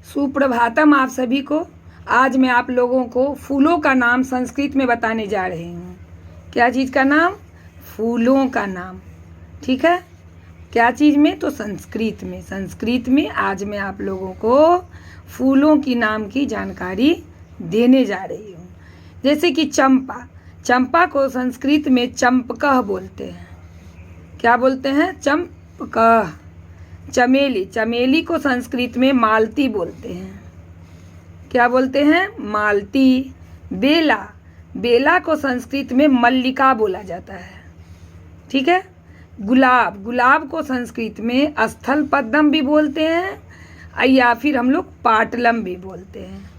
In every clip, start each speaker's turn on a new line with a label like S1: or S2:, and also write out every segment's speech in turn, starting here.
S1: सुप्रभातम आप सभी को। आज मैं आप लोगों को फूलों का नाम संस्कृत में बताने जा रही हूँ। क्या चीज़ का नाम? फूलों का नाम। ठीक है, क्या चीज़ में? तो संस्कृत में। संस्कृत में आज मैं आप लोगों को फूलों की नाम की जानकारी देने जा रही हूँ। जैसे कि चंपा, चंपा को संस्कृत में चंपकह बोलते हैं। क्या बोलते हैं? चंपकह। चमेली, चमेली को संस्कृत में मालती बोलते हैं। क्या बोलते हैं? मालती। बेला, बेला को संस्कृत में मल्लिका बोला जाता है। ठीक है। गुलाब, गुलाब को संस्कृत में स्थल पद्मम भी बोलते हैं या फिर हम लोग पाटलम भी बोलते हैं।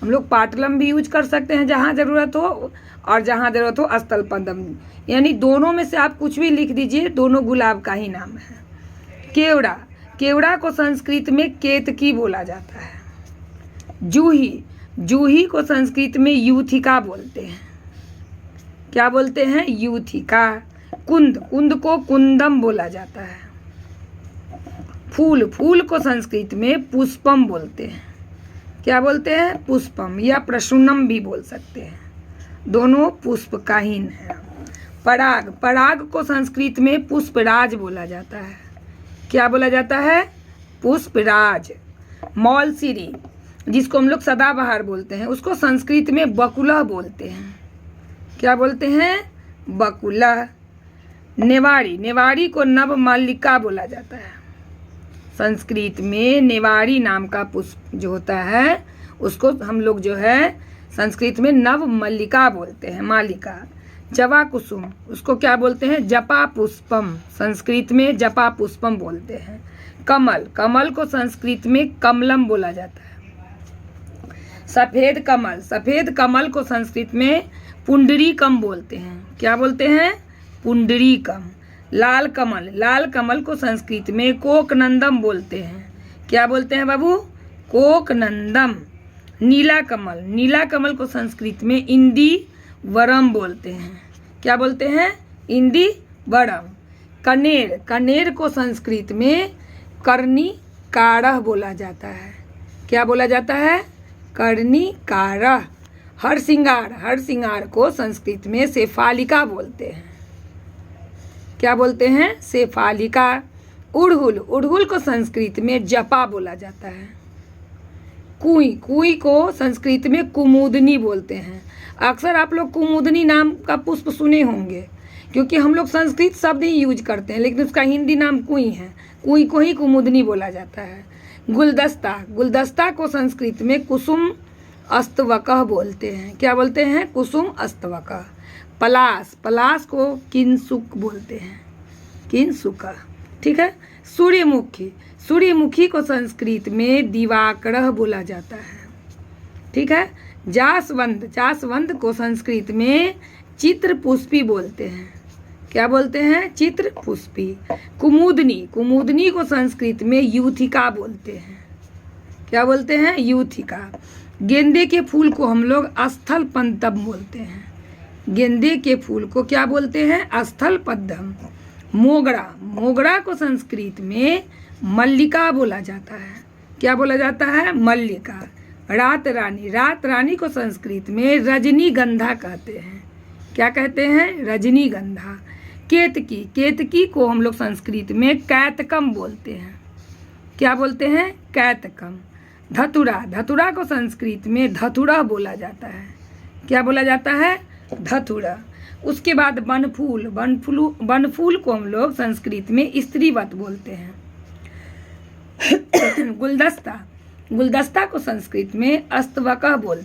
S1: हम लोग पाटलम भी यूज कर सकते हैं जहाँ ज़रूरत हो, और जहाँ ज़रूरत हो स्थल पद्मम, यानी दोनों में से आप कुछ भी लिख दीजिए, दोनों गुलाब का ही नाम है। केवड़ा, केवड़ा को संस्कृत में केतकी बोला जाता है। जूही, जूही को संस्कृत में यूथिका बोलते हैं। क्या बोलते हैं? यूथिका। कुंद, कुंद को कुंदम बोला जाता है। फूल, फूल को संस्कृत में पुष्पम बोलते हैं। क्या बोलते हैं? पुष्पम, या प्रसूनम भी बोल सकते हैं, दोनों पुष्प का ही है। पराग, पराग को संस्कृत में पुष्पराज बोला जाता है। क्या बोला जाता है? पुष्पराज। मौलसिरी, जिसको हम लोग सदाबहार बोलते हैं, उसको संस्कृत में बकुला बोलते हैं। क्या बोलते हैं? बकुला। नेवारी, नेवारी को नवमल्लिका बोला जाता है। संस्कृत में नेवारी नाम का पुष्प जो होता है उसको हम लोग जो है संस्कृत में नवमल्लिका बोलते हैं, मालिका। जवा कुसुम, उसको क्या बोलते हैं? जपा पुष्पम, संस्कृत में जपा पुष्पम बोलते हैं। कमल, कमल को संस्कृत में कमलम बोला जाता है। सफ़ेद कमल, सफ़ेद कमल को संस्कृत में पुंडरीकम बोलते हैं। क्या बोलते हैं? पुंडरीकम। लाल कमल, लाल कमल को संस्कृत में कोकनंदम बोलते हैं। क्या बोलते हैं बाबू? कोकनंदम। नीला कमल, नीला कमल को संस्कृत में इंदी वरम बोलते हैं। क्या बोलते हैं? इंदी वरम। कनेर, कनेर को संस्कृत में कर्णी कारह बोला जाता है। क्या बोला जाता है? कर्णी कारह। हरसिंगार, हरसिंगार को संस्कृत में शेफालिका बोलते हैं। क्या बोलते हैं? शेफालिका। उड़हुल, उड़हुल को संस्कृत में जपा बोला जाता है। कुई, कुई को संस्कृत में कुमुदनी बोलते हैं। अक्सर आप लोग कुमुदनी नाम का पुष्प सुने होंगे, क्योंकि हम लोग संस्कृत शब्द ही यूज करते हैं, लेकिन उसका हिंदी नाम कुई है। कुई को ही कुमुदनी बोला जाता है। गुलदस्ता, गुलदस्ता को संस्कृत में कुसुम अस्तवकः बोलते हैं। क्या बोलते हैं? कुसुम अस्तवकः। पलाश, पलाश को किंसुक बोलते हैं, किंसुक। ठीक है। सूर्यमुखी, सूर्यमुखी को संस्कृत में दिवाकरः बोला जाता है। ठीक है। जासवंत, जासवंत को संस्कृत में चित्रपुष्पी बोलते हैं। क्या बोलते हैं? चित्रपुष्पी। कुमुदनी, कुमुदनी को संस्कृत में यूथिका बोलते हैं। क्या बोलते हैं? यूथिका। गेंदे के फूल को हम लोग स्थल पद्मम बोलते हैं। गेंदे के फूल को क्या बोलते हैं? स्थल पद्मम। मोगरा, मोगरा को संस्कृत में मल्लिका बोला जाता है। क्या बोला जाता है? मल्लिका। रात रानी, रात रानी को संस्कृत में रजनीगंधा कहते हैं। क्या कहते हैं? रजनीगंधा। केतकी, केतकी को हम लोग संस्कृत में कैतकम बोलते हैं। क्या बोलते हैं? कैतकम। धतुरा, धतुरा को संस्कृत में धतुरा बोला जाता है। क्या बोला जाता है? धतुरा। उसके बाद बनफूल, बनफूल को हम लोग संस्कृत में स्त्रीवत बोलते हैं। गुलदस्ता, गुलदस्ता को संस्कृत में अस्तवकः बोलते हैं।